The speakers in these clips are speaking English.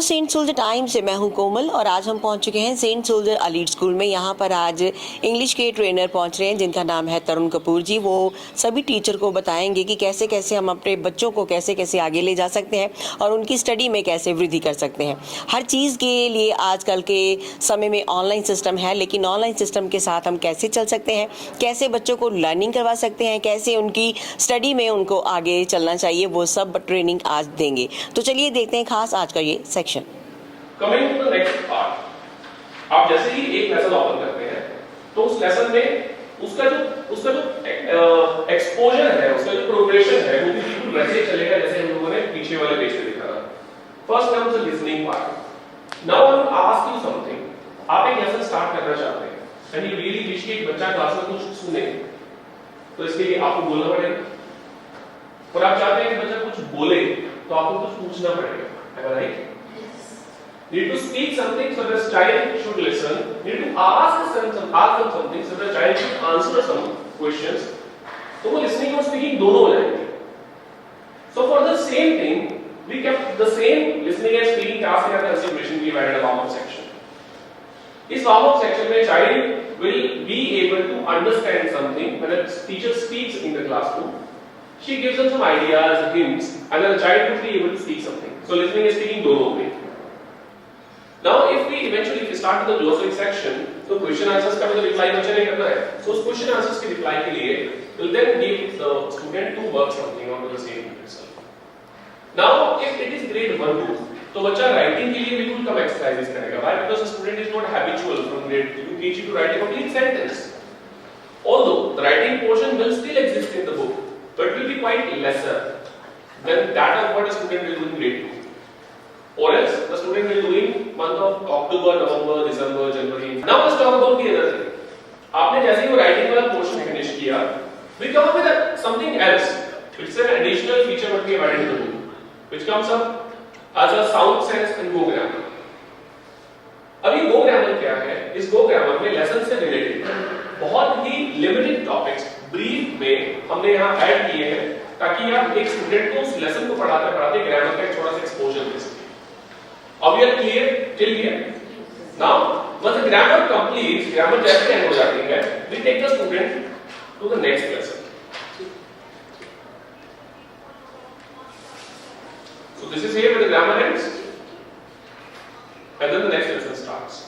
Saint soldier time से मैं हूं कोमल और आज हम पहुंच चुके हैं सेंट सोल्जर एलीट स्कूल में। यहां पर आज इंग्लिश के ट्रेनर पहुंच रहे हैं जिनका नाम है तरुण कपूर जी। वो सभी टीचर को बताएंगे कि कैसे कैसे हम अपने बच्चों को कैसे कैसे आगे ले जा सकते हैं और उनकी स्टडी में कैसे वृद्धि कर सकते हैं। हर चीज़ के लिए आजकल के समय में ऑनलाइन सिस्टम है, लेकिन ऑनलाइन सिस्टम के साथ हम कैसे चल सकते हैं, कैसे बच्चों को लर्निंग करवा सकते हैं, कैसे उनकी स्टडी में उनको आगे चलना चाहिए, वो सब ट्रेनिंग आज देंगे। तो चलिए देखते हैं खास आज का ये section. Coming to the next part, आप जैसे ही एक लेसन ओपन करते हैं तो उस लेसन में उसका जो एक्सपोजर है, उसका जो प्रोग्रेशन है वो भी बिल्कुल वैसे ही चलेगा जैसे हम लोगों ने पीछे वाले पेज पे दिखा था। First comes the listening part. Now I will ask you something. आप एक लेसन स्टार्ट करना चाहते हैं एंड यू रियली विश कि एक बच्चा क्लास में कुछ सुने, तो इसके लिए आपको बोलना पड़ेगा। और आप चाहते हैं कि बच्चा कुछ बोले तो आपको कुछ पूछना पड़ेगा। Am I right? Need to speak something so the child should listen. Need to ask them something so the child should answer some questions. तो वो listening और speaking दोनों हो जाएंगे. So for the same thing, we kept the same listening and speaking task in our consideration. We added a warm-up section. इस warm-up section में child will be able to understand something when a teacher speaks in the classroom. She gives them some ideas, hints, and then the child will be able to speak something. So listening and speaking दोनों हो गए. Now if we start with the glossary section, तो question answers का भी तो reply बच्चे ने करना है. So उस question answers के reply के लिए will then give the student to work something on the same itself. Now if it is grade 1-2, तो बच्चा writing के लिए बिल्कुल कम exercises करेगा. Why? Because the student is not habitual from grade 2 to teach you to write a complete sentence. Although the writing portion will still exist in the book, but it will be quite lesser than that of what a student will do in grade 2. Or else the student will do in month of October, November, December, January. Now let's talk about the other thing. आपने जैसे ही वो writing वाला portion finish किया, we come up with something else. It's an additional feature what we have added to the book, which comes up as a sound sense and go grammar. अभी go grammar क्या है? इस go grammar में lesson से related बहुत ही limited topics brief में हमने यहाँ add किए हैं ताकि आप एक स्टूडेंट को उस लेसन को पढ़ाते पढ़ाते ग्रामर का एक थोड़ा सा एक्सपोजर दे सकें। अब ये clear till here? Now once the grammar completes, grammar जैसे एंड हो जाती है, we take the student to the next lesson. So this is here where the grammar ends, and then the next lesson starts.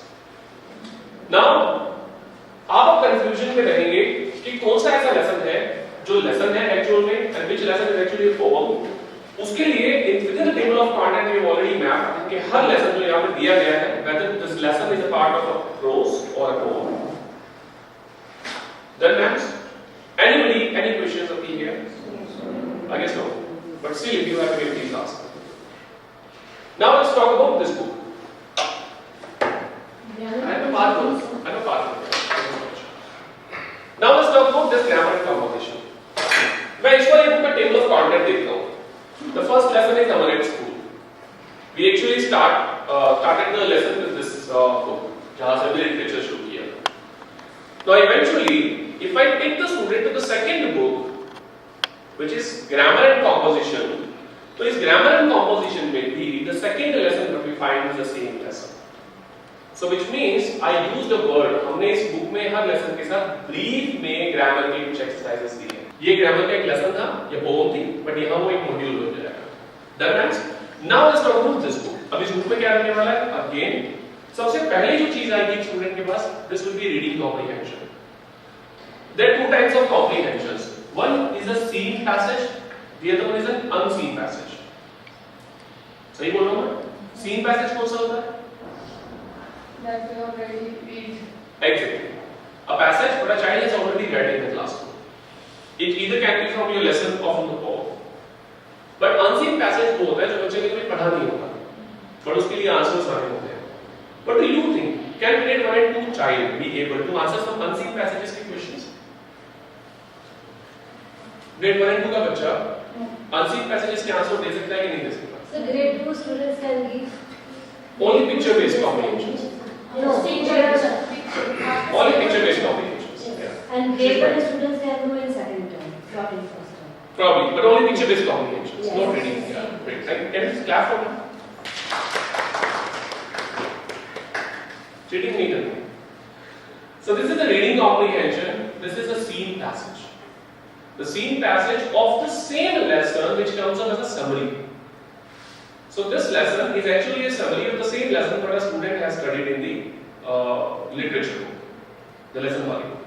Now आप confusion में रहेंगे कि कौन सा ऐसा लेसन है जो लेसन है एक्चुअल में and which lesson is actually a poem. उसके लिए within the table of content we have already mapped कि हर लेसन जो यहाँ पे दिया गया है whether this lesson is a part of a prose or a poem. Then next, any questions up here? I guess no. But still, if you have any, please ask. Now let's talk about this book. I have a part. Now let's talk about this grammar and composition. मैं इस बार ये book का table of content देखता हूँ. The first lesson is our at school. We actually started the lesson with this book, जहाँ से हमने literature शुरू किया. Now eventually, if I take the student to the second book, which is grammar and composition, तो इस grammar and composition में भी the second lesson that we find is the same lesson. So which means I used a word. हमने इस book में हर lesson के साथ brief में ग्रामर के कुछ एक्सरसाइजेस दिए हैं. ये ग्रामर का एक लेसन था, ये पोएम थी, बट यहाँ वो एक मॉड्यूल बन जाएगा. Then next, now let's talk about this book. अब इस बुक में क्या रहने वाला है? Again, सबसे पहले जो चीज आएगी स्टूडेंट के पास, this will be reading comprehension. There are two types of comprehensions. One is a seen passage, the other one is an unseen passage. सही बोल रहा हूँ मैं? Seen passage कौन सा होता है? That we already read. Exactly. A passage what a child has already read in the classroom. It either can be from your lesson or from the poem. But unseen passage वो होता है जो बच्चे ने कभी पढ़ा नहीं होता, but उसके लिए आंसर्स आने होते हैं. What do you think? Can grade 1 and 2 child be able to answer some unseen passages के questions? Grade 1 and 2 का बच्चा unseen passages के आंसर दे सकता है कि नहीं दे सकता? So grade 2 students can give only picture based comprehensions. No, Only picture based comprehensions. Yeah. And grade 1 students can do in second term, not in first term. Probably, but only picture based comprehensions. Yes. Not reading. Yeah. Great. Can you just clap for me? Cheating नहीं करनी. So this is the reading comprehension. This is the scene passage. The scene passage of the same lesson which comes up as a summary. So this lesson is actually a summary of the same lesson that a student has studied in the literature book, the lesson वाली book.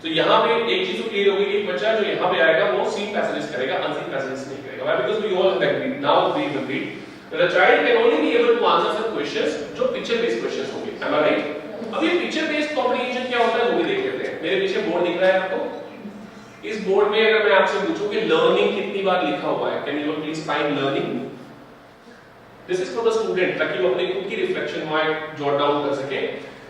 तो यहाँ पे एक चीज तो clear होगी कि एक बच्चा जो यहाँ पे आएगा वो scene passages करेगा, unseen passages नहीं करेगा. Why? Because we all have agreed. Now we have agreed that a child can only be able to answer some questions जो picture based questions होंगे. Am I right? अब ये picture based comprehension क्या होता है वो भी देख लेते हैं. मेरे पीछे बोर्ड दिख रहा है आपको. इस बोर्ड में अगर मैं आपसे पूछूं कि लर्निंग कितनी बार लिखा हुआ है, can you please find learning? This is for the student, ताकि वो अपनी खुद की रिफ्लेक्शन वहां जॉट डाउन कर सके.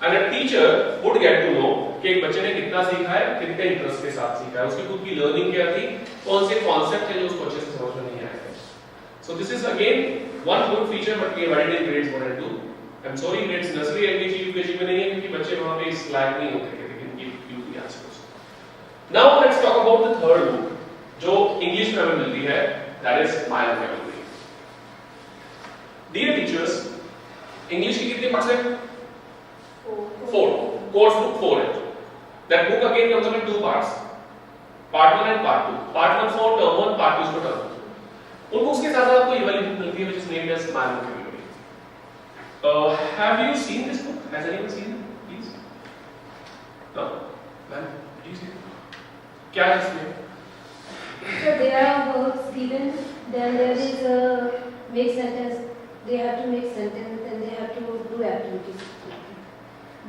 And a teacher would get to know कि एक बच्चे ने कितना सीखा है, कितने इंटरेस्ट के साथ सीखा है, उसकी खुद की लर्निंग क्या थी, कौन से कॉन्सेप्ट है जो उसको अच्छे से समझ में नहीं आए. So this is again one good feature but we have added in grades 1 and 2. I am sorry grades nursery LKG UKG में नहीं है क्योंकि बच्चे वहां पे इस लायक नहीं होते कि लेकिन give the answers. Now let's talk about the third book जो इंग्लिश में हमें मिलती है, that is my vocabulary. Dear teachers, English की कितनी पार्ट्स है? 4. कोर्स बुक 4 है. That book again comes up in 2 parts, part 1 and part 2. Part 1 for term 1, part 2 for term 2. उन बुक्स के साथ आपको ये वाली बुक मिलती है which is named as my vocabulary. Have you seen this book? Has anyone seen it? Please. No. Man, did you see it? क्या है इसमें? So there are words given, then there is a make sentence. They have to make sentence and they have to do activities.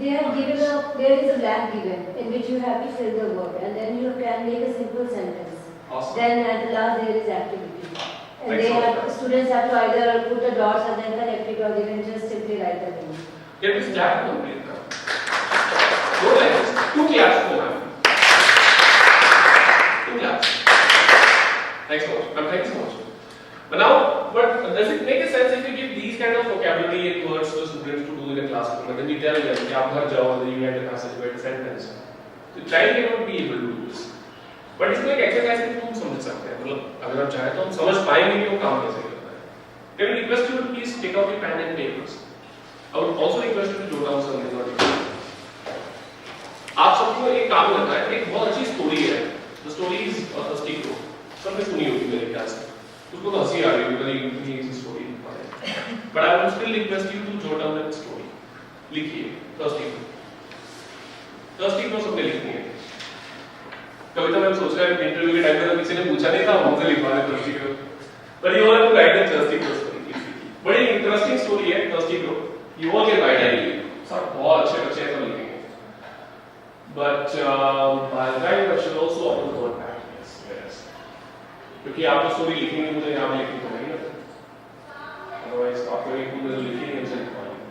They have given there is a blank given in which you have to fill the word and then you can make a simple sentence. Awesome. Then at the last there is activity. And Excellent. students have to either put the dots and then connect it or they can just simply write the name. Get this Jack complete now. Go like this. 2 claps for him. 2 claps. Thanks so much. Thanks so much. But now, does it make a sense if we give these kind of vocabulary and words to the students to do in a classroom, and then we tell them कि आप घर जाओ and then you write a passage, write a sentence. The child cannot be able to do this. But इसको एक exercise में तुम समझ सकते हैं, मतलब अगर आप चाहें तो हम समझ पाएंगे कि वो काम कैसे करता है. Can I request you to please take out your pen and papers? I would also request you to jot down something or something. आप सबको एक काम करना है. एक बहुत अच्छी स्टोरी है. The story is a thirsty crow. सबने सुनी होगी मेरे ख्याल से. उसको तो हंसी आ रही होगी कि ये इतनी स्टोरी है. But I would still request you to jot down that story. लिखिए thirsty crow. thirsty crow सबने लिखनी है. कभी तो मैं सोच रहा हूँ इंटरव्यू के टाइम पे तो किसी ने पूछा नहीं था हमसे लिखवा दे thirsty crow. But you all have to write the thirsty crow story. बड़ी इंटरेस्टिंग स्टोरी है thirsty crow. You all can write it. सब बहुत अच्छे बच्चे हैं सब लिखेंगे. But by the time I should also open the word back. Yes. क्योंकि आप जो स्टोरी लिखेंगे मुझे यहाँ पे लिखनी पड़ेगी ना. Otherwise आपको एक पूरे लिखेंगे मुझे लिखवाएंगे.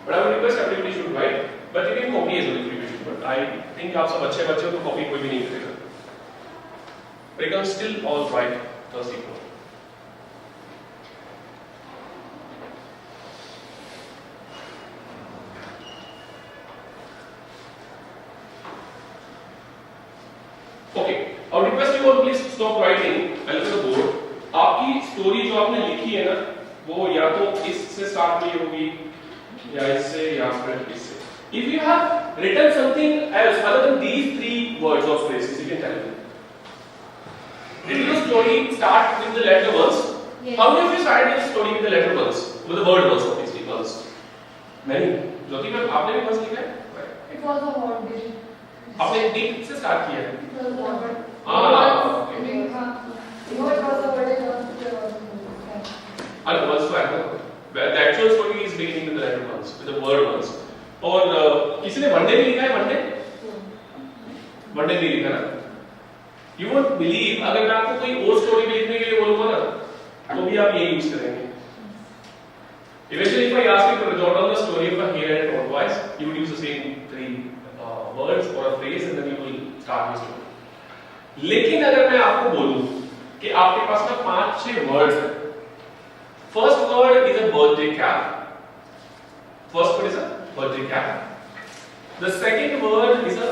But I would request everybody should write. But you can copy as well if you wish. But I think आप सब अच्छे बच्चे हो तो कॉपी कोई भी नहीं करेगा. But you can still all write thirsty crow. Okay. I would request you all to please stop writing. I look at the board. आपकी स्टोरी जो आपने लिखी है ना, वो या तो इससे स्टार्ट हुई होगी, या इससे, या फिर इससे. If you have written something else other than these 3 words or phrases, you can tell me. Did your story start with the letter ones? Yes. How many of you started your story with the letter ones, with the word ones, obviously ones? Many. Jyoti ma'am आपने भी ones लिखा है? It was a word division. आपने एक से start किया है? It was a word. And also the actual story is beginning with the letter ones, with the word ones. और किसी ने वनडे भी लिखा है? वनडे नहीं लिखा ना? You won't believe अगर मैं आपको कोई और स्टोरी भी लिखने के लिए बोलूँगा ना, तो भी आप यही यूज करेंगे. Eventually, if I ask you to jot down the story of a hare and a tortoise, you would use the same 3 words or a phrase, and then you will start your story. लेकिन अगर मैं आपको बोलूं कि आपके पास ना 5-6 words हैं. First word is a birthday cap. First word is a birthday cap. The second word is a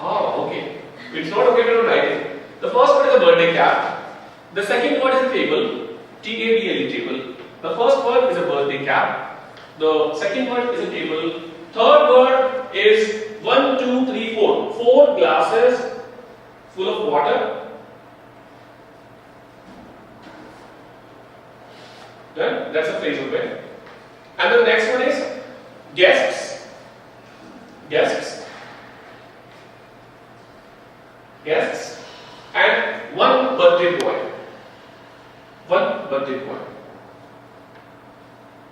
okay. It's not okay to write it. The first word is a birthday cap. The second word is a table. Table. The first word is a birthday cap. The second word is a table. Third word is 1, 2, 3, 4. 4 glasses full of water. Then that's a phrasal verb. And the next one is guests. Guests. Guests. And one birthday boy. One birthday boy.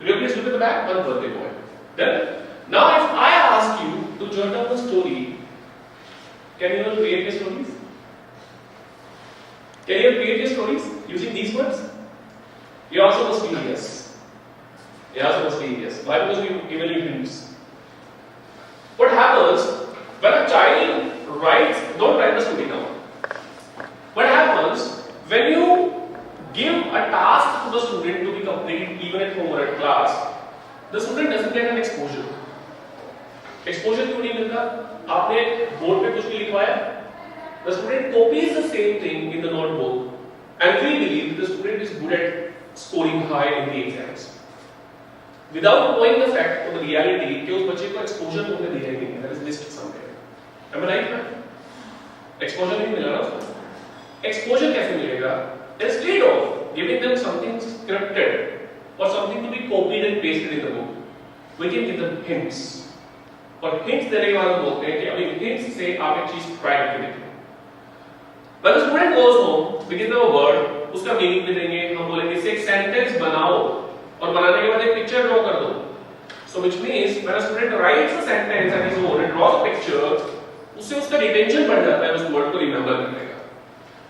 Will you please look at the back? One birthday boy. Then, now if I ask you to jot down the story, can you all create your stories? Can you all create your stories using these words? You also must be yes. You also must be yes. Why? Because we've given you hints. What happens when a child writes? Don't write the story down. What happens when you give a task to the student to be completed even at home or at class? The student doesn't get an exposure. Exposure क्यों नहीं मिलता? आपने board पे कुछ भी लिखवाया? The student copies the same thing in the notebook and we believe that the student is good at scoring high in the exams. Without knowing the fact of the reality कि उस बच्चे को exposure हमने दिया ही नहीं है. That is missed somewhere. Am I right, man? Exposure नहीं मिला ना उसको. Exposure कैसे मिलेगा? Instead of giving them something scripted or something to be copied and pasted in the book, we can give them hints. और hints देने के बाद हम बोलते हैं कि अभी hints से आप एक चीज try करके देखो. When the student goes home, we give them a word, उसका meaning भी देंगे, हम बोलेंगे इसे एक sentence बनाओ और बनाने के बाद एक picture draw कर दो. So which means when a student writes a sentence on his own and draws a picture, उससे उसका retention बढ़ जाता है उस word को remember करने का.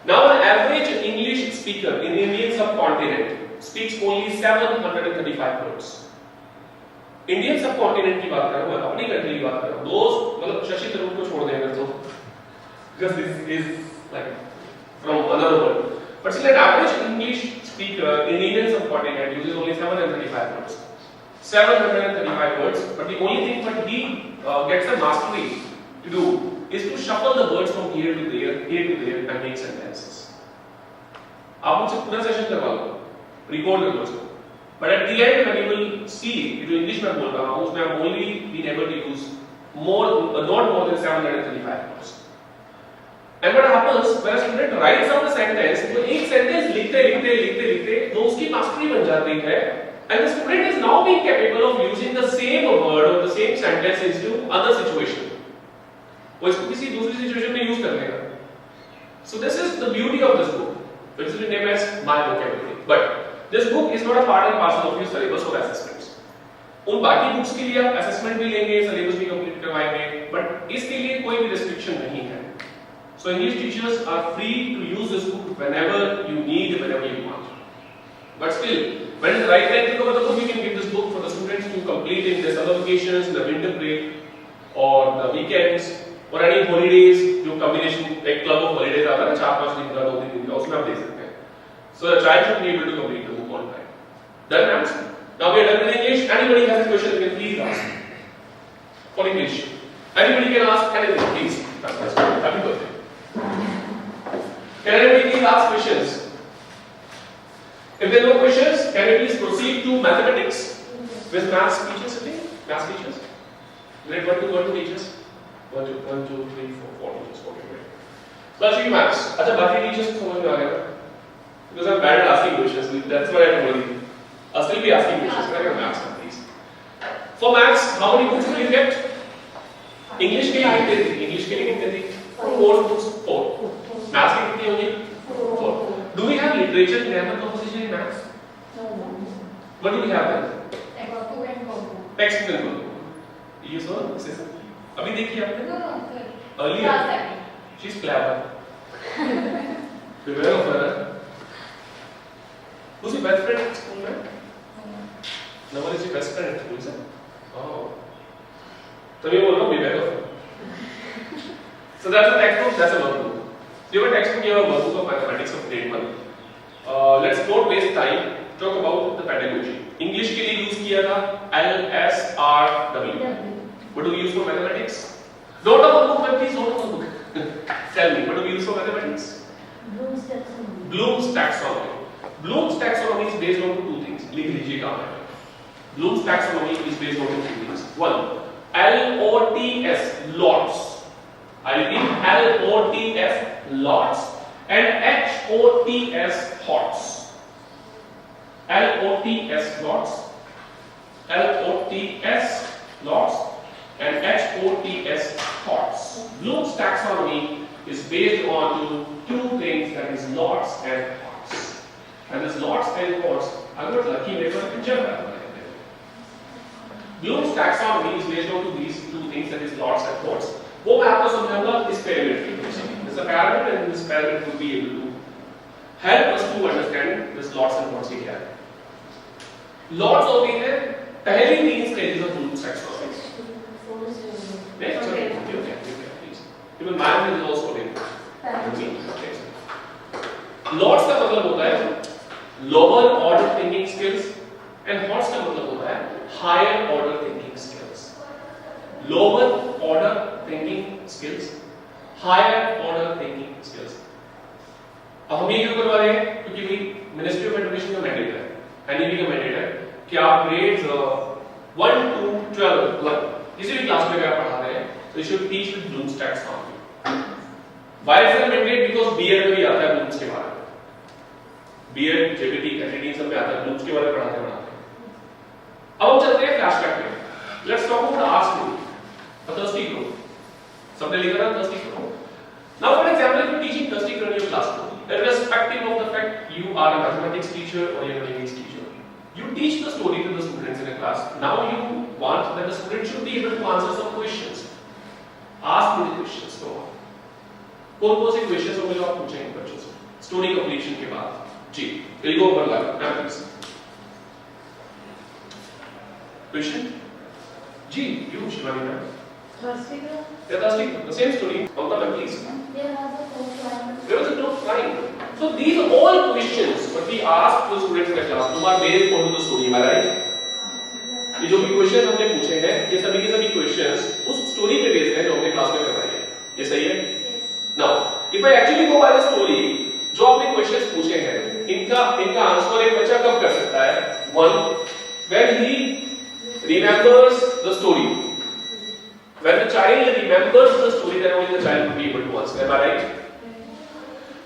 Now, an average English speaker in the Indian subcontinent speaks only 735 words. Indian subcontinent की बात कर रहा हूँ, अपनी country की बात कर रहा हूँ. Those मतलब शशि थरूर को छोड़ देंगे तो, because this is like from another world. But still, an average English speaker in the Indian subcontinent uses only 735 words. 735 words. But the only thing that he gets a mastery to do is to shuffle the words from here to there and make sentences. आप मुझसे पूरा session करवा लो, record कर लो उसको. But at the end, when you will see, जो English में बोल रहा हूँ, उसमें I'm only been able to use not more than 735 words. And what happens when a student writes out a sentence, तो एक sentence लिखते, तो उसकी mastery बन जाती है, and the student is now being capable of using the same word or the same sentence into other situation. वो इसको किसी दूसरी सिचुएशन में यूज कर लेगा. So this is the beauty of this book, which is named as My Vocabulary. But this book is not a part and parcel of your syllabus or assessments. उन बाकी books के लिए आप assessment भी लेंगे, syllabus भी complete करवाएंगे, but इसके लिए कोई भी रिस्ट्रिक्शन नहीं है. So English teachers are free to use this book whenever you need, whenever you want. But still, when it's the right time to cover the book, you can give this book for the students to complete in their summer vacations, in the winter break, or the weekends, or any holidays. जो combination एक club of holidays आता है ना, 4-5 दिन का, 2 दिन का, उसमें आप दे सकते हैं. So the child should be able to complete the book on time. Done, ma'am? Now we are done with English. Anybody has a question, you can please ask. For English, anybody can ask anything, please. Happy birthday. Can anybody please ask questions? If there are no questions, can we please proceed to mathematics with maths teachers today? Maths teachers? Grade 1 to 1 teachers? 1, 2, 3, 4 teachers. Okay, great. So I'll show you maths. अच्छा बाकी teachers को समझ में आ गया? Because I'm bad at asking questions. That's why I'm worried. I'll still be asking questions. Can I get maths, please? For maths, how many books will you get? English के लिए कितने थी? English के लिए कितने थी? 4 books. 4. Maths की कितनी होंगी? 4. Do we have literature, grammar, composition in maths? No. What do we have then? Textbook and Congo. Textbook and Congo. You saw this? अभी देखिए आपने? No, sir. Earlier. She's clever. Beware of her. Who's your best friend at school, man? No one is your best friend at school, is it? Oh. So you will not beware of her. So that's a textbook, that's a workbook. So you have a textbook, you have a workbook of mathematics of grade 1. Let's not waste time. Talk about the pedagogy. English के लिए use किया था LSRW. What do we use for mathematics? Don't have a book, man, please don't have a book. Tell me, what do we use for mathematics? Bloom's taxonomy. Bloom's taxonomy. Bloom's taxonomy is based on 2 things. लिख लीजिए काम है. Bloom's taxonomy is based on two things. One, LOTS, lots. I repeat, LOTS, lots, and HOTS, hots. LOTS, lots, LOTS, lots, and HOTS, hots. Bloom's taxonomy is based on two things, that is lots and hots. And this lots and hots, I got lucky never in Japan. Bloom's taxonomy is based on these two things, that is lots and hots. वो मैं आपको समझाऊंगा इस pyramid के basically. This is a pyramid, and this pyramid will be able to help us to understand this lots and hots क्या है. Lots होती है पहली तीन stages of Bloom's taxonomy. Next, okay, please. Even mine is also okay. Lots का मतलब होता है lower order thinking skills, and hots का मतलब होता है higher order thinking skills. Lower order thinking skills, higher order thinking skills. अब हम ये क्यों करवा रहे हैं? क्योंकि भाई मिनिस्ट्री ऑफ एजुकेशन का मैंडेट है, एनईपी का मैंडेट है कि आप ग्रेड्स 1 to 12 किसी भी क्लास में अगर आप पढ़ा रहे हैं तो you should teach with Bloom's taxonomy. Why is it mandate? Because BEd में भी आता है ब्लूम्स के बारे में. बीएड, जेबीटी, एचईडी सब में आता है, ब्लूम्स के बारे में पढ़ाते हैं. अब हम चलते हैं फ्लैशबैक में. Let's talk about our story, a thirsty crow. सबने लिखा था thirsty crow. Now for example, if you are teaching thirsty crow in your classroom, irrespective of the fact you are a mathematics teacher or you are an English teacher, you teach the story to the students in a class. Now you want that the student should be able to answer some questions. Ask me the questions. Go on. कौन-कौन से questions होंगे जो आप पूछेंगे बच्चों से story completion के बाद? जी, we'll go over that. Please. Question? Ji, you Shivani ma'am. Thirsty crow? Yeah, thirsty crow. The same story. Mamta ma'am, please. There was a crow flying. There was a crow flying. So these are all questions what we ask to students in the classroom are based on the story. Am I right? ये जो भी question हमने पूछे हैं, ये सभी के सभी क्वेश्चंस उस स्टोरी पे बेस्ड हैं जो हमने क्लास में करवाई है. ये सही है? Now, if I actually go by the story, जो आपने क्वेश्चंस पूछे हैं, इनका आंसर एक बच्चा कब कर सकता है? One, when he remembers the story. When the child remembers the story, then only the child will be able to answer. Am I right?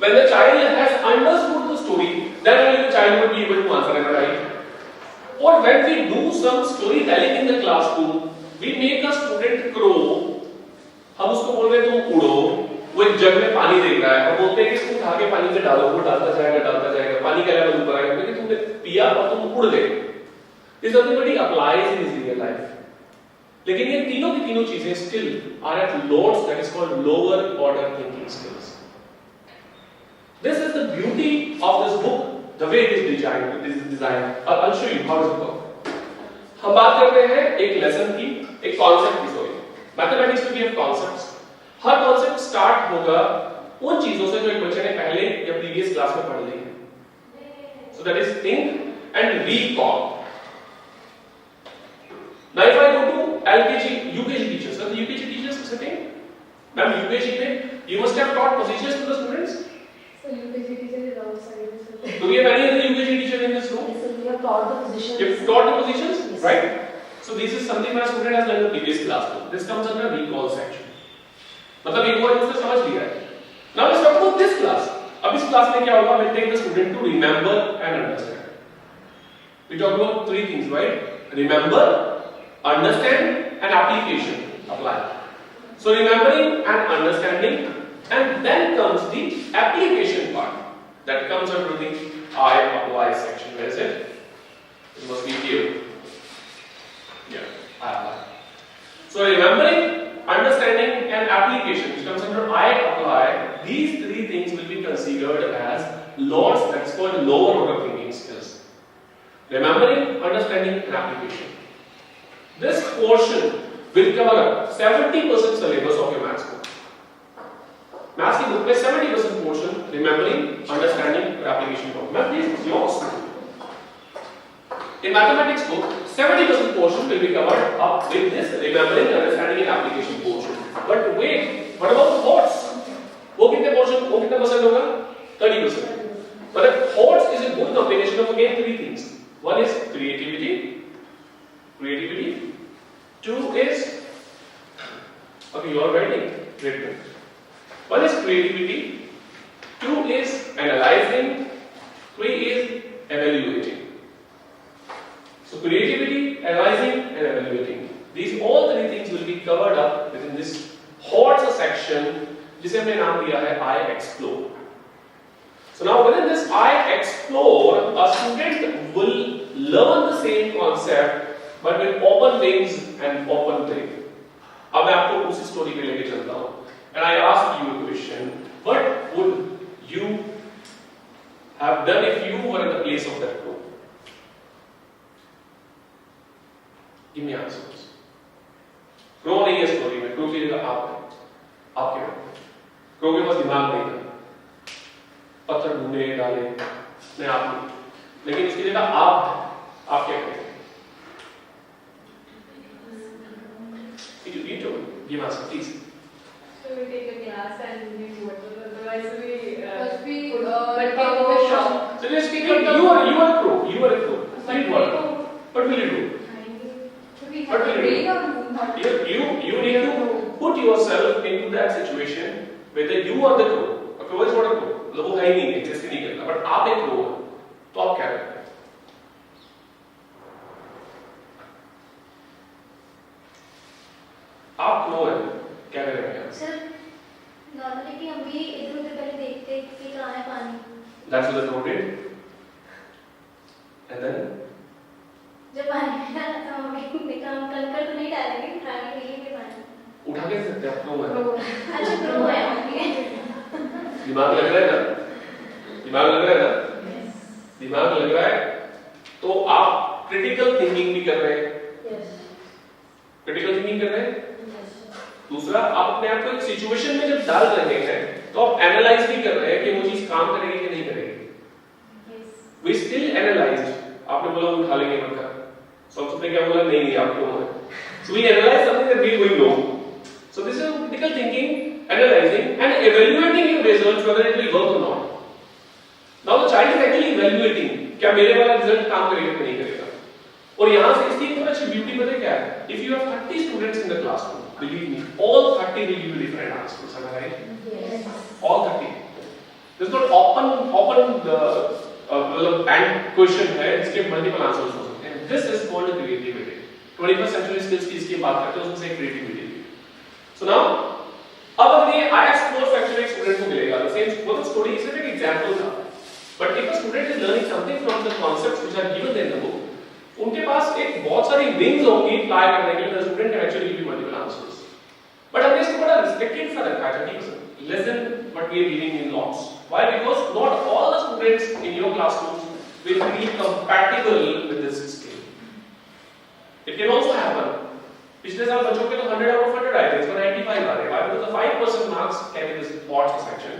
When the child has understood the story, then only the child will be able to answer. Am I right? Or when we do some storytelling in the classroom, we make a student crow. हम उसको बोल रहे हैं तुम उड़ो. वो एक जग में पानी देख रहा है. हम बोलते हैं कि इसको उठा के पानी में डालो. वो डालता जाएगा. पानी का लेवल ऊपर आएगा क्योंकि तुमने पिया और तुम उड़ गए. This everybody applies in his real life. लेकिन ये तीनों की तीनों चीजें still are at loads that is called lower order thinking skills. This is the beauty of this book, the way it is designed. I'll show you how does it work. हम बात करते हैं एक लेसन की, एक concept की. Sorry, mathematics में भी हम कॉन्सेप्ट्स. हर कॉन्सेप्ट स्टार्ट होगा उन चीजों से जो एक बच्चे ने पहले या प्रीवियस क्लास में पढ़ ली है. So that is think and recall. Now if I go to LKG, UKG teachers, so the UKG teachers sitting, ma'am, UKG में you must have taught positions to the students. So UKG teacher is outside. Do we have any other UKG teacher in this room? Yes, sir, we have taught the positions. You've taught the positions, Yes. right? So this is something my student has learned in the previous class. This comes under recall section. मतलब एक बार उसने समझ लिया है. Now let's talk about this class. अब इस class में क्या होगा? We'll take the student to remember and understand. We talk about three things, right? Remember, understand and application. Apply. So remembering and understanding, and then comes the application part. That comes under the I apply section. Where is it? It must be here. Yeah, I apply. So remembering, understanding and application, which comes under I apply, these three things will be considered as loads, that's called lower order thinking skills. Remembering, understanding and application. This portion will cover up 70% syllabus of your maths book. Maths की book में 70% portion remembering, understanding और application होगा. Ma'am, please yours. In mathematics book, 70% portion will be covered up with this remembering, understanding and application portion. But wait, what about the thoughts? वो कितने portion, वो कितना percent होगा? 30%. But thoughts is a good combination of again three things. One is creativity, So you are writing. Great book. One is creativity, two is analyzing, three is evaluating. So creativity, analyzing and evaluating. These all three things will be covered up within this HOTS section, जिसे हमने नाम दिया है I explore. So now within this I explore, a student will learn the same concept but with open wings and open brain. अब मैं आपको उसी story पे लेके चलता हूँ. And I ask you a question. What would you have done if you were in the place of that crow? Give me answers. Crow नहीं है स्टोरी में. Crow की जगह आप हैं. आप क्या करते? Crow के पास दिमाग नहीं था. पत्थर ढूंढे डाले. नहीं आप नहीं. लेकिन इसकी जगह आप हैं. आप क्या करेंगे? You told. Give answer, please. So we take a glass and we do it. Otherwise we But we take a shock. So just you are a crow. You are a crow. Please what? What will you do? What will you do? You need to put yourself into that situation whether you are the crow. A crow is not a crow. वो है ही नहीं, exist ही नहीं करता. But आप एक crow हो, तो आप क्या करेंगे? आप क्रो है, क्या करेंगे? सर नॉर्मली कि हम भी इधर उधर पहले देखते हैं कि कहाँ है पानी. That's what the crow did. And then जब पानी मिला तो हम भी काम कंकर तो नहीं डालेंगे, उठाने के लिए पानी. उठा के सकते आप क्रो है. अच्छा ग्रो है हमारे. दिमाग लग रहा है ना? दिमाग लग रहा है ना? दिमाग लग रहा है, तो आप क्रिटिकल थिंकिंग भी कर रहे हैं. क्रिटिकल थिंकिंग कर रहे हैं. दूसरा, आप अपने आप को एक सिचुएशन में जब डाल रहे हैं तो आप एनालाइज भी कर रहे हैं कि वो चीज काम करेगी कि नहीं करेगी. We still analyse. आपने बोला उठा लेंगे बनकर, सबसे क्या बोला नहीं आप क्यों है. So we analyse something that we going no. So this is critical thinking, analysing and evaluating your results whether it will work और not. Now the child is actually evaluating, क्या मेरे वाला रिजल्ट काम करेगा कि नहीं करेगा. और यहां से इसकी एक अच्छी ब्यूटी पता है क्या है? If you have 30 students in the classroom, believe me, all 30 will give you different answers. Am I right? Yes. All 30. There's not open band question है जिसके multiple answers हो सकते हैं. This is called creativity. 21st century skills की इसकी बात करते हैं, उसमें से creativity. So now, अब अगर ये I explore factor एक student को मिलेगा, the same वो तो story सिर्फ एक example था. But if a student is learning something from the concepts which are given in the book, उनके पास एक बहुत सारी wings होंगी fly करने के लिए. The student can actually give you multiple answers. But हमने इसको बड़ा restricted सा रखा है 30%. Less than what we are giving in lots. Why? Because not all the students in your classrooms will be compatible with this skill. It can also happen. पिछले साल बच्चों के तो 100 out of 100 आए थे, इसमें 95 आ रहे हैं. Why? Because the 5% marks carry this board section,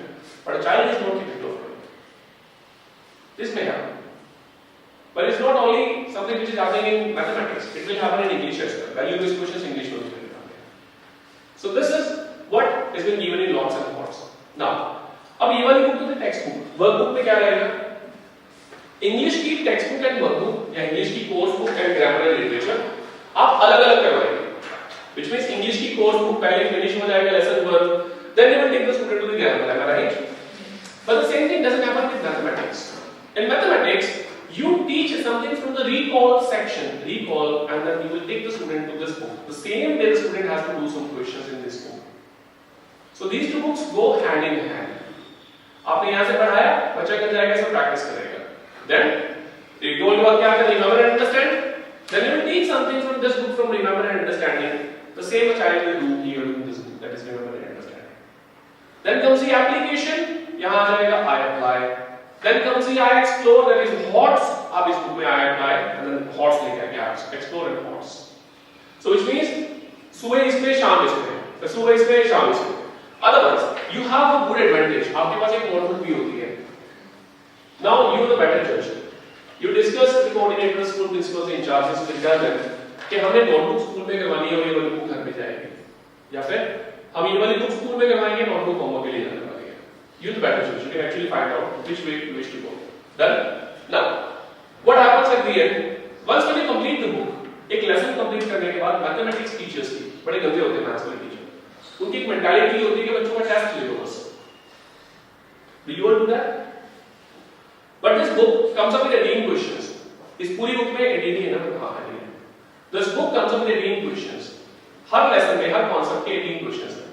but a child is not capable of it. This may happen. But it's not only something which is happening in mathematics. It will happen in English as well. Value-based questions English में भी happen. So this is what has been given in lots and lots. Now, अब ये वाली book तो है text book. Workbook में क्या रहेगा? इंग्लिश की टेक्स्ट बुक एंड वर्कबुक या इंग्लिश की course book and grammar and literature आप अलग-अलग करवाएंगे. Which means English की कोर्स बुक पहले फिनिश हो जाएगा lesson 1, then you will take the student to the grammar. Am I right? But the same thing doesn't happen with mathematics. In mathematics, you teach something from the recall section, and then you will take the student to this book. The same day the student has to do some questions in this book. So these two books go hand in hand. आपने यहाँ से पढ़ाया, बच्चा कर जाएगा सब practice करेगा. Then recall के बाद क्या आता है? Remember and understand. Then you will teach something from this book from remember and understanding. The same a child will do here in this book, that is remember and understanding. Then comes the application. यहाँ आ जाएगा I apply. Then comes the I explore, that is HOTS. आप इस book में I apply and then HOTS लेके आके आप explore and HOTS. So which means सुबह इसमें शाम इसमें, फिर सुबह इसमें शाम इसमें. Otherwise, you have a good advantage. आपके पास एक notebook भी होती है. Now you are the better judge. You discuss with the coordinator, school principals, in charges with them कि हमने notebook स्कूल में करवानी है और ये वाली बुक घर में जाएगी. या फिर हम ये वाली बुक स्कूल में करवाएंगे, notebook होमवर्क के लिए जाने वाली है. You the better judge. You can actually find out which way you wish to go. Done? Now, what happens at the end? Once when you complete the book, एक lesson complete करने के बाद mathematics teachers की बड़े गंदे होते हैं maths वाले teacher. उनकी एक मेंटालिटी होती है कि बच्चों का टेस्ट ले लो बस. Do you all do that? But this book comes up with 18 questions. इस पूरी बुक में 18 ही है ना? हाँ 18. This book comes up with 18 questions. Her lesson में हर कॉन्सेप्ट के 18 क्वेश्चंस हैं.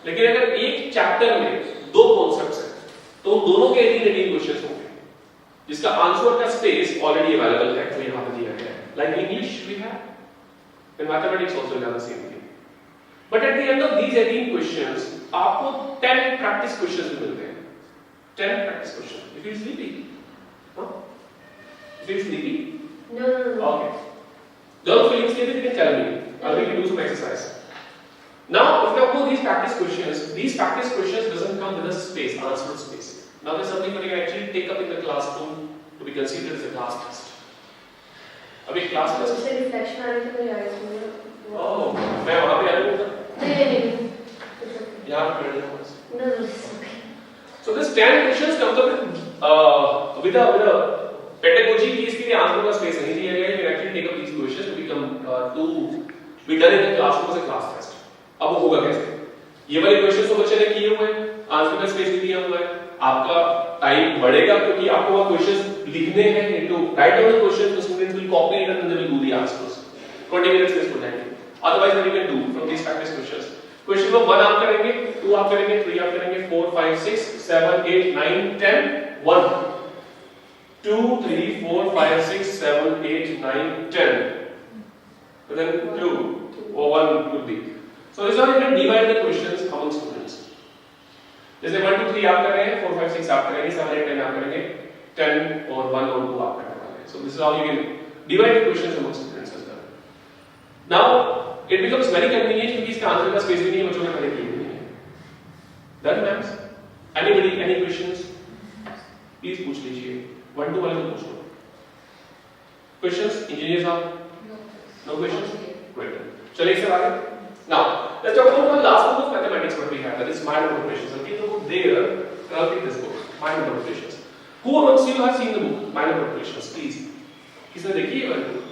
लेकिन अगर एक चैप्टर में 2 कॉन्सेप्ट्स हैं तो दोनों के 18 क्वेश्चंस होंगे जिसका आंसर का स्पेस ऑलरेडी अवेलेबल है तो यहां पे दिया गया है. Like English we have, in mathematics also we have the same thing. But at the end of these 18 questions आपको 10 practice questions भी मिलते हैं. 10 practice questions. You feel sleepy? Huh? You feel sleepy? No. Okay. Those feeling sleepy, you can tell me. I'll make you do some exercise. Now, if you go these practice questions doesn't come with a space, answer space. Now there's something that you can actually take up in the classroom to be considered as a class test. अभी class test. उससे reflection आने के लिए आया इसमें. Oh, मैं वहाँ पे आ जाऊँगा. नहीं. यहाँ पे बैठ जाऊँगा. No. So this 10 questions comes up with a pedagogy की इसके लिए आंसर का स्पेस नहीं दिया गया है. You can actually take up these questions to become to be done in the classroom as a class test. अब वो होगा कैसे? ये वाले क्वेश्चंस तो बच्चे ने किए हुए हैं, आंसर का स्पेस भी दिया हुआ है. आपका टाइम बढ़ेगा क्योंकि आपको वो क्वेश्चंस लिखने हैं. To write down the questions, the students will copy it and then they will do the answers. 20 minutes is for that. Otherwise, what you can do from these practice questions? Question number 1 आप करेंगे, 2 आप करेंगे, 3 आप करेंगे, 4, 5, 6, 7, 8, 9, 10, 1, 2, 3, 4, 5, 6, 7, 8, 9, 10. But then 2 or 1 could be. So this is how you can divide the questions among students. जैसे 1, 2, 3 आप कर रहे हैं, 4, 5, 6 आप करेंगे, 7, 8, 10 आप करेंगे, 10 और 1 और 2 आप करने वाले हैं. So this is how you can divide the questions among students as well. Now it becomes very convenient क्योंकि इसका आंसर का स्पेस भी नहीं है, बच्चों ने पहले किए नहीं है. Done, ma'am? Anybody, any questions? Please पूछ लीजिए. 1, 2 वाले को पूछ लो. Questions? Engineers आप? No questions? Great. चलिए सर आगे. Now, let's talk about one last book of mathematics what we have, that is minor operations. I'll keep the book there, and I'll take this book, minor operations. Who amongst you have seen the book, minor operations, please? किसने देखी है वाली book?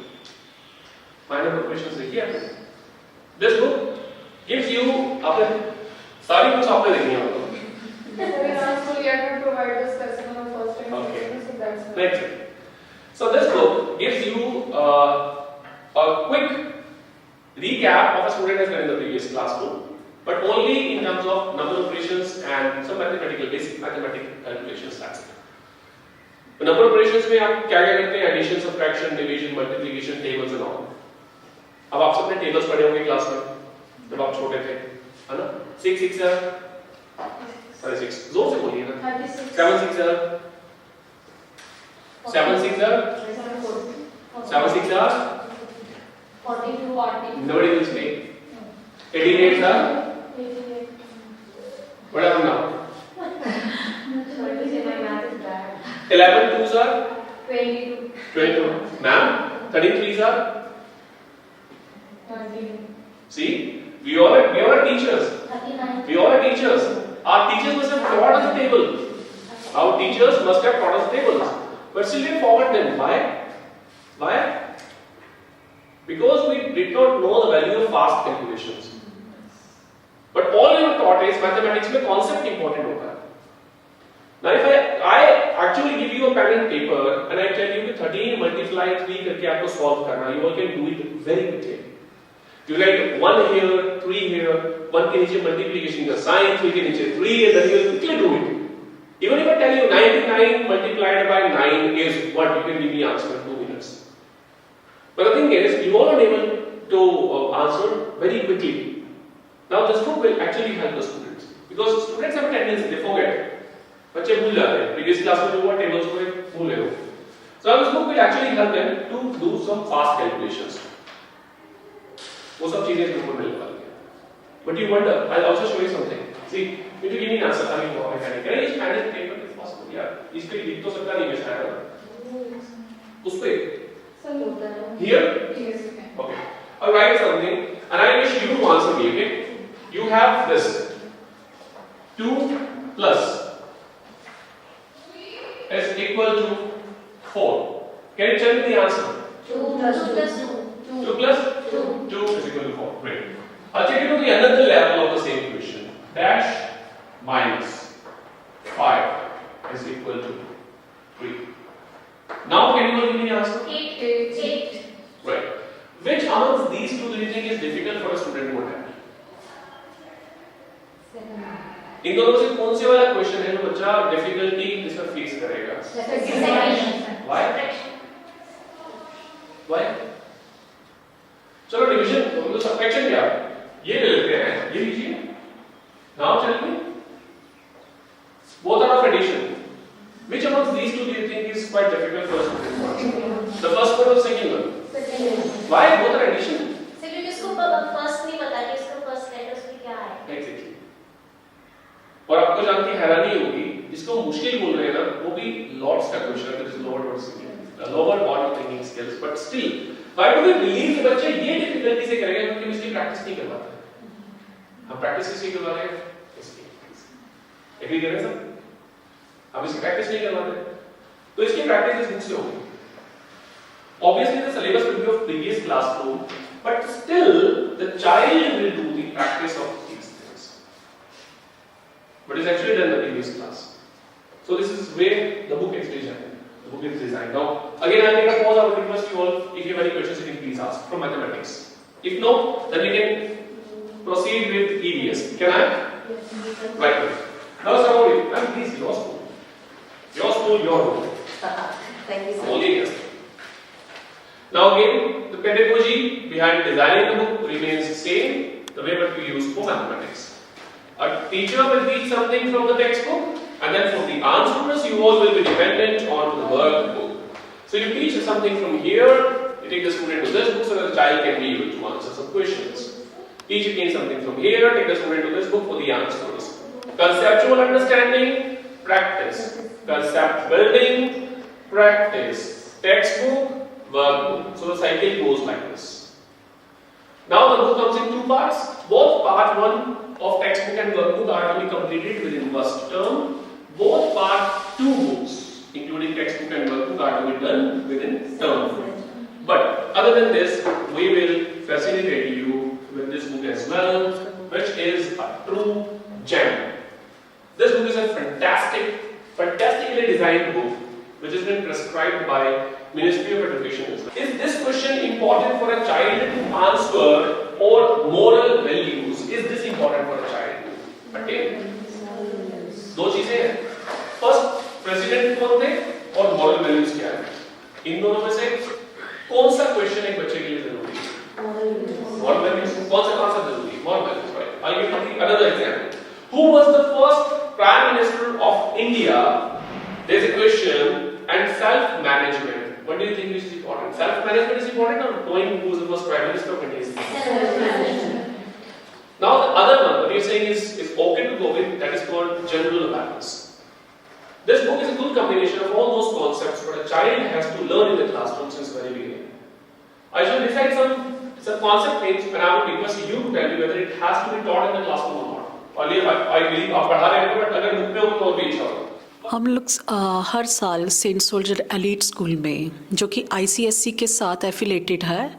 Minor operations देखी है आपने? This book gives you, आपने सारी books आपने देखी हैं आपको? Okay. Next. So this book gives you a quick recap of a student has done in the previous classroom, but only in terms of number operations and some basic mathematical calculations. That's it. तो number operations में आप क्या-क्या करते हैं? Addition, subtraction, division, multiplication, tables and all. अब आप सबने tables पढ़े होंगे क्लास में जब आप छोटे थे, है ना? 6 6 6 जोर से बोलिए ना. 7 6 7 6 7 6 42. Nobody will speak. 18 8 sir. What happened now? 11 2 sir. 22. Ma'am, 33 sir. See, we all are teachers. 39. We all are teachers. Our teachers must have taught us the table. Our teachers must have taught us tables. But still we forgot them. Why? Because we did not know the value of fast calculations. But all you were taught is mathematics में concept important होता है. Now if I actually give you a pen and paper and I tell you कि 13 multiply 3 करके आपको solve करना, you all can do it very quickly. You write 1 here, 3 here, 1 के नीचे multiplication का sign, 3 के नीचे 3 and then you will quickly do it. Even if I tell you 99 multiplied by 9 is what, you can give me answer in 2 minutes. But the thing is, you all are able to answer very quickly. Now this book will actually help the students because students have a tendency they forget. बच्चे भूल जाते हैं. Previous class में जो हुआ tables को भूल गए हो. So now this book will actually help them to do some fast calculations. वो सब चीजें इसमें मिलने वाली हैं. But you wonder, I'll also show you something. See, you need to give me an answer. I mean, what mechanic? Can I just manage the paper if possible? Yeah. इसके लिए लिख तो सकता नहीं मैं शायद. उस पे here? Yes. Okay. I'll write something and I wish you to answer me, okay? You have this 2 plus is equal to 4. Can you tell me the answer? 2 plus 2. 2 plus 2 is equal to 4. Great. I'll take you to the another level of the same equation. Dash minus 5 is equal to 3. Now can you give me the answer? 8. Right. Which amongst these two do you think is difficult for a student to attempt? इन दोनों से कौन से वाला question है जो बच्चा difficulty इसमें face करेगा? Why? Why? चलो डिवीजन तो सबट्रैक्शन क्या? ये ले लेते हैं, ये लीजिए. Now tell me. Both are of addition. Which amongst these two do you think is quite difficult for a student? The first one or the second one? Why? Both are addition. क्योंकि इसको first नहीं पता कि इसका first letter उसमें क्या है. Exactly. और आपको जान के हैरानी होगी, जिसको मुश्किल बोल रहे हैं ना, वो भी लॉट्स का क्वेश्चन है, this is lower order thinking skills, but still why do we believe कि बच्चे ये डिफिकल्टी से करेंगे क्योंकि इसकी प्रैक्टिस नहीं करवाते हैं. हम प्रैक्टिस किसकी करवा रहे हैं? इसकी. एग्री कर रहे हैं सब? हम इसकी प्रैक्टिस नहीं करवाते, तो इसकी प्रैक्टिस इस बुक से होगी. Obviously the syllabus will be of previous classroom, but still the child will do the practice of these things. But it's actually done in the previous class. So this is where the book is designed. The book is designed. Now, again I'll take a pause. I would request you all, if you have any questions, you can please ask from mathematics. If no, then we can proceed with EVS. Can I? Right. Now, Saurabh, ma'am, please, your school. Your school, your room. Thank you, sir. Only yes. Now again, the pedagogy behind designing the book remains the same, the way that we use for mathematics. A teacher will teach something from the textbook, and then from the answers, you all will be dependent on the workbook. So you teach something from here, you take the student to this book so that the child can be able to answer some questions. Teach again something from here, take the student to this book for the answers. Conceptual understanding, practice. Concept building, practice. Textbook, workbook. So the cycle goes like this. Now the book comes in two parts. Both part 1 of textbook and workbook are to be completed within first term. Both part 2 books, including textbook and workbook, are to be done within term. But other than this, we will facilitate you with this book as well, which is a true gem. This book is a fantastically designed book, which has been prescribed by Ministry of Education. Is this question important for a child to answer, or moral values? Is this important for a child to attain? दो चीजें हैं. First, president कौन थे और moral values क्या है? इन दोनों में से कौन सा क्वेश्चन एक बच्चे के लिए जरूरी है? Moral values. कौन सा जरूरी है? Moral values, right? I'll give you another example. Who was the first Prime Minister of India? There's a question. And self-management. What do you think is important? Self-management is important, or knowing who is the first Prime Minister of India is important? Self-management. Now the other one, what you're saying is okay to go with, that is called general awareness. This book is a good combination of all those concepts what a child has to learn in the classroom since very beginning. I shall decide some concept things, and I would request you to tell me whether it has to be taught in the classroom or not. Earlier, I believe आप पढ़ा रहे हैं, but अगर book में हो तो और भी अच्छा होगा. हम लोग हर साल सेंट सोल्जर एलीट स्कूल में, जो कि आईसीएसई के साथ एफिलेटेड है,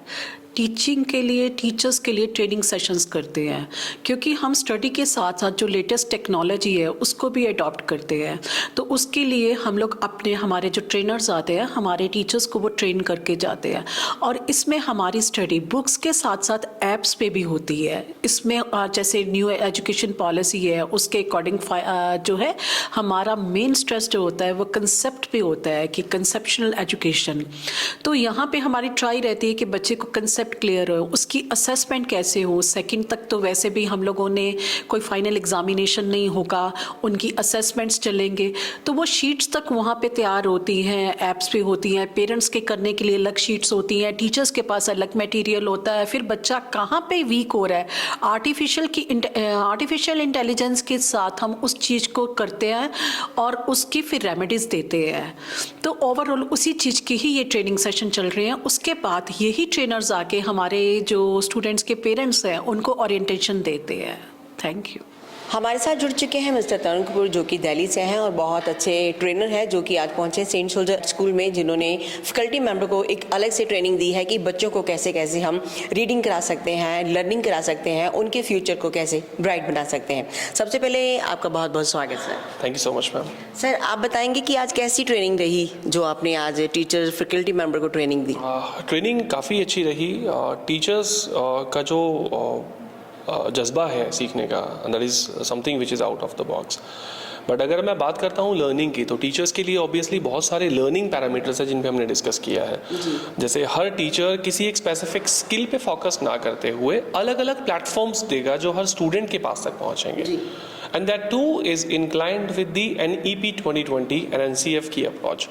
टीचिंग के लिए टीचर्स के लिए ट्रेनिंग सेशंस करते हैं, क्योंकि हम स्टडी के साथ साथ जो लेटेस्ट टेक्नोलॉजी है उसको भी अडॉप्ट करते हैं. तो उसके लिए हम लोग हमारे जो ट्रेनर्स आते हैं, हमारे टीचर्स को वो ट्रेन करके जाते हैं. और इसमें हमारी स्टडी बुक्स के साथ साथ ऐप्स पे भी होती है. इसमें जैसे न्यू एजुकेशन पॉलिसी है, उसके अकॉर्डिंग जो है हमारा मेन स्ट्रेस जो होता है वो कंसेप्ट पे होता है कि कंसेप्शनल एजुकेशन. तो यहाँ पे हमारी ट्राई रहती है कि बच्चे को कंसेप्ट क्लियर हो, उसकी असेसमेंट कैसे हो. सेकंड तक तो वैसे भी हम लोगों ने कोई फाइनल एग्जामिनेशन नहीं होगा, उनकी असेसमेंट्स चलेंगे. तो वो शीट्स तक वहाँ पे तैयार होती हैं, ऐप्स पे होती हैं, पेरेंट्स के करने के लिए अलग शीट्स होती हैं, टीचर्स के पास अलग मटेरियल होता है. फिर बच्चा कहाँ पे वीक हो रहा है, आर्टिफिशियल इंटेलिजेंस के साथ हम उस चीज़ को करते हैं और उसकी फिर रेमेडीज़ देते हैं. तो ओवरऑल उसी चीज़ की ही ये ट्रेनिंग सेशन चल रहे हैं. उसके बाद यही ट्रेनर्स आके हमारे जो स्टूडेंट्स के पेरेंट्स हैं उनको ओरिएंटेशन देते हैं. Thank you. हमारे साथ जुड़ चुके हैं मिस्टर तरुण कपूर जो कि दिल्ली से हैं और बहुत अच्छे ट्रेनर हैं जो कि आज पहुंचे सेंट सोल्जर स्कूल में, जिन्होंने फैकल्टी मेंबर को एक अलग से ट्रेनिंग दी है कि बच्चों को कैसे कैसे हम रीडिंग करा सकते हैं, लर्निंग करा सकते हैं, उनके फ्यूचर को कैसे ब्राइट बना सकते हैं। सबसे पहले आपका बहुत बहुत स्वागत sir. Thank you so much ma'am. Sir आप बताएंगे कि आज कैसी ट्रेनिंग रही जो आपने आज टीचर फैकल्टी मेंबर को ट्रेनिंग दी? ट्रेनिंग काफ़ी अच्छी रही। टीचर्स का जो जज्बा है सीखने का, that is something which is out of the box. But अगर मैं बात करता हूँ लर्निंग की, तो टीचर्स के लिए ऑब्वियसली बहुत सारे लर्निंग पैरामीटर्स हैं जिन पे हमने डिस्कस किया है। जैसे हर टीचर किसी एक स्पेसिफिक स्किल पे फोकस ना करते हुए अलग अलग प्लेटफॉर्म्स देगा जो हर स्टूडेंट के पास तक पहुँचेंगे। And that two is inclined with the NEP 2020 and NCF की अप्रोच।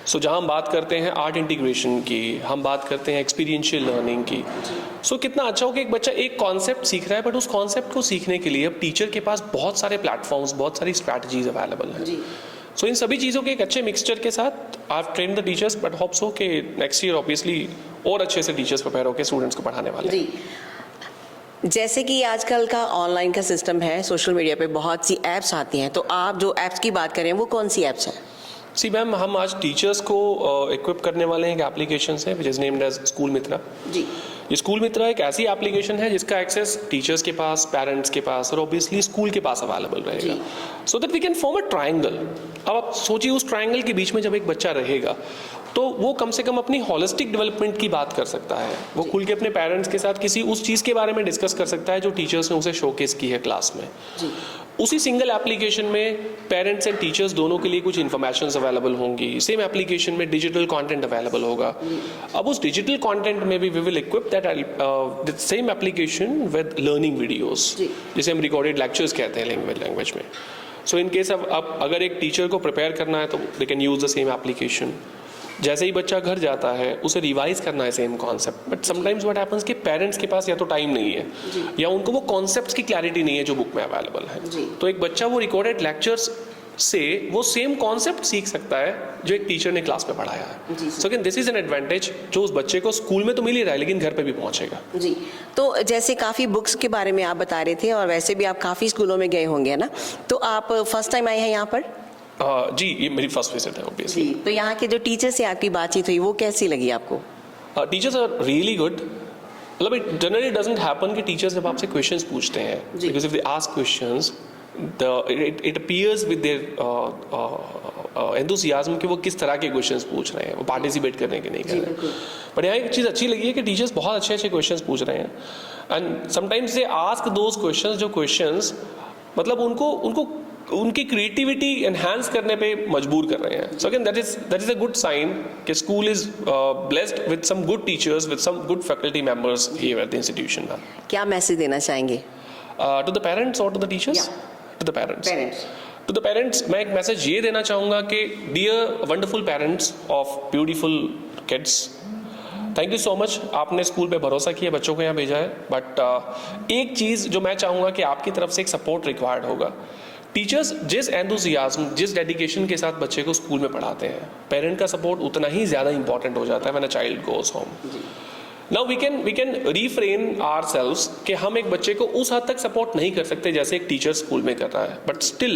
सो जहाँ हम बात करते हैं आर्ट इंटीग्रेशन की, हम बात करते हैं एक्सपीरियंशियल लर्निंग की। सो कितना अच्छा हो कि एक बच्चा एक कॉन्सेप्ट सीख रहा है, बट उस कॉन्सेप्ट को सीखने के लिए अब टीचर के पास बहुत सारे प्लेटफॉर्म्स, बहुत सारी स्ट्रैटेजीज अवेलेबल हैं। सो इन सभी चीज़ों के एक अच्छे मिक्सचर के साथ I have trained the teachers, but hopes हो कि नेक्स्ट ईयर ऑब्वियसली और अच्छे से टीचर्स प्रिपेयर होकर स्टूडेंट्स को पढ़ाने वाले हैं। जैसे कि आजकल का ऑनलाइन का सिस्टम है, सोशल मीडिया पे बहुत सी ऐप्स आती हैं, तो आप जो ऐप्स की बात करें वो कौन सी ऐप्स हैं? सी मैम, हम आज टीचर्स को इक्विप करने वाले हैं एक एप्लीकेशन से which is named as school Mitra. जी, ये स्कूल मित्रा एक ऐसी एप्लीकेशन है जिसका एक्सेस टीचर्स के पास, पेरेंट्स के पास और ऑब्वियसली स्कूल के पास अवेलेबल रहेगा, so that we can form a triangle. अब आप सोचिए उस ट्रायंगल के बीच में जब एक बच्चा रहेगा तो वो कम से कम अपनी होलिस्टिक डेवलपमेंट की बात कर सकता है। वो खुल के अपने पेरेंट्स के साथ किसी उस चीज़ के बारे में डिस्कस कर सकता है जो टीचर्स ने उसे शोकेस की है क्लास में। उसी सिंगल एप्लीकेशन में पेरेंट्स एंड टीचर्स दोनों के लिए कुछ इन्फॉर्मेशन अवेलेबल होंगी। सेम एप्लीकेशन में डिजिटल कंटेंट अवेलेबल होगा। अब उस डिजिटल कंटेंट में भी we will equip that same application with learning videos, जिसे हम रिकॉर्डेड लेक्चर्स कहते हैं लैंग्वेज में। सो इन केस अब अगर एक टीचर को प्रिपेयर करना है तो they can use the same application. जैसे ही बच्चा घर जाता है उसे रिवाइज करना है same concept, but sometimes what happens कि पेरेंट्स के पास या तो टाइम नहीं है या उनको वो कॉन्सेप्ट्स की क्लैरिटी नहीं है जो बुक में अवेलेबल है। तो एक बच्चा वो रिकॉर्डेड लेक्चर्स से वो सेम कॉन्सेप्ट सीख सकता है जो एक टीचर ने क्लास में पढ़ाया है। So again this is an advantage जो उस बच्चे को स्कूल में तो मिल ही रहा है लेकिन घर पे भी पहुंचेगा। जी, तो जैसे काफ़ी बुक्स के बारे में आप बता रहे थे और वैसे भी आप काफ़ी स्कूलों में गए होंगे ना, तो आप फर्स्ट टाइम आए हैं यहाँ पर? जी, ये मेरी फर्स्ट विजिट है ऑब्वियसली। तो यहाँ के जो टीचर से आपकी बातचीत हुई वो कैसी लगी आपको? Teachers are really good. मतलब इट जनरली डजंट हैपन कि टीचर्स जब आपसे क्वेश्चंस पूछते हैं, because if they ask questions it appears with their enthusiasm कि वो किस तरह के क्वेश्चंस पूछ रहे हैं, वो पार्टिसिपेट करने के नहीं कर रहे हैं। पर यहाँ एक चीज़ अच्छी लगी है कि टीचर्स बहुत अच्छे अच्छे क्वेश्चंस पूछ रहे हैं and sometimes they ask those questions जो क्वेश्चंस मतलब उनको उनकी क्रिएटिविटी एनहांस करने पे मजबूर कर रहे हैं। So again that is a good sign कि school is blessed with some good teachers, with some good faculty members here at the institution. क्या मैसेज देना चाहेंगे टू द पेरेंट्स और to the teachers? To the parents मैं एक message ये देना चाहूँगा कि dear wonderful parents of beautiful kids, thank you so much, आपने स्कूल पे भरोसा किया, बच्चों को यहाँ भेजा है। बट एक चीज़ जो मैं चाहूँगा कि आपकी तरफ से एक सपोर्ट रिक्वायर्ड होगा। टीचर्स जिस एंथुसियाज्म, जिस डेडिकेशन के साथ बच्चे को स्कूल में पढ़ाते हैं, पेरेंट का सपोर्ट उतना ही ज़्यादा इंपॉर्टेंट हो जाता है when a child goes home. Now we can refrain ourselves कि हम एक बच्चे को उस हद तक सपोर्ट नहीं कर सकते जैसे एक टीचर स्कूल में कर रहा है, बट स्टिल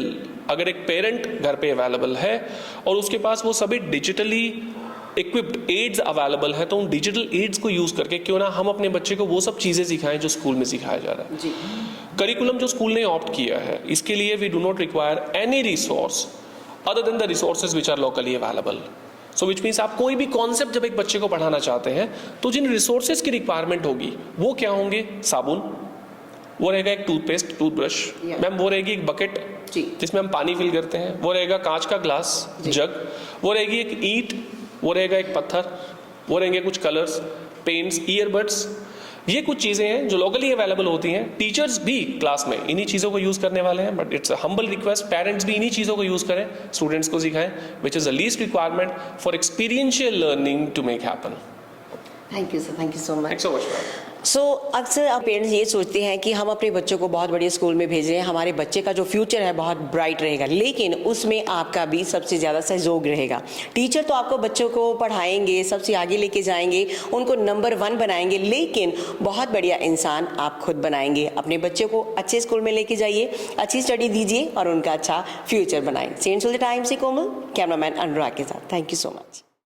अगर एक पेरेंट घर पे अवेलेबल है और उसके पास वो सभी डिजिटली इक्विप्ड एड्स अवेलेबल है, तो उन डिजिटल एड्स को यूज़ करके क्यों ना हम अपने बच्चे को वो सब चीज़ें सिखाएं जो स्कूल में सिखाया जा रहा है। करिकुलम जो स्कूल ने ऑप्ट किया है, इसके लिए we do not require any resource other than the resources which are locally available. So which means आप कोई भी कॉन्सेप्ट जब एक बच्चे को पढ़ाना चाहते हैं तो जिन रिसोर्सेज की रिक्वायरमेंट होगी वो क्या होंगे? साबुन, वो रहेगा एक टूथपेस्ट, टूथब्रश, मैम वो रहेगी एक बकेट जिसमें हम पानी फिल करते हैं, वो रहेगा कांच का ग्लास, जग, वो रहेगी एक ईंट, वो रहेगा एक पत्थर, वो रहेंगे कुछ कलर्स, पेंट्स, ईयरबड्स। ये कुछ चीज़ें हैं जो लोकली अवेलेबल होती हैं। टीचर्स भी क्लास में इन्हीं चीज़ों को यूज़ करने वाले हैं, but it's a humble request parents भी इन्हीं चीज़ों को यूज़ करें, स्टूडेंट्स को सिखाएं, which is the least requirement for experiential learning to make happen. Thank you sir, thank you so much. Thanks so much. So अक्सर आप पेरेंट्स ये सोचते हैं कि हम अपने बच्चों को बहुत बड़े स्कूल में भेज रहे हैं, हमारे बच्चे का जो फ्यूचर है बहुत ब्राइट रहेगा, लेकिन उसमें आपका भी सबसे ज़्यादा सहयोग रहेगा। टीचर तो आपको बच्चों को पढ़ाएंगे, सबसे आगे लेके जाएंगे, उनको नंबर 1 बनाएंगे, लेकिन बहुत बढ़िया इंसान आप खुद बनाएंगे। अपने बच्चे को अच्छे स्कूल में लेके जाइए, अच्छी स्टडी दीजिए और उनका अच्छा फ्यूचर बनाएं। सेंट सोल्जर टाइम्स से कोमल, कैमरामैन अनुराग के साथ। Thank you so much.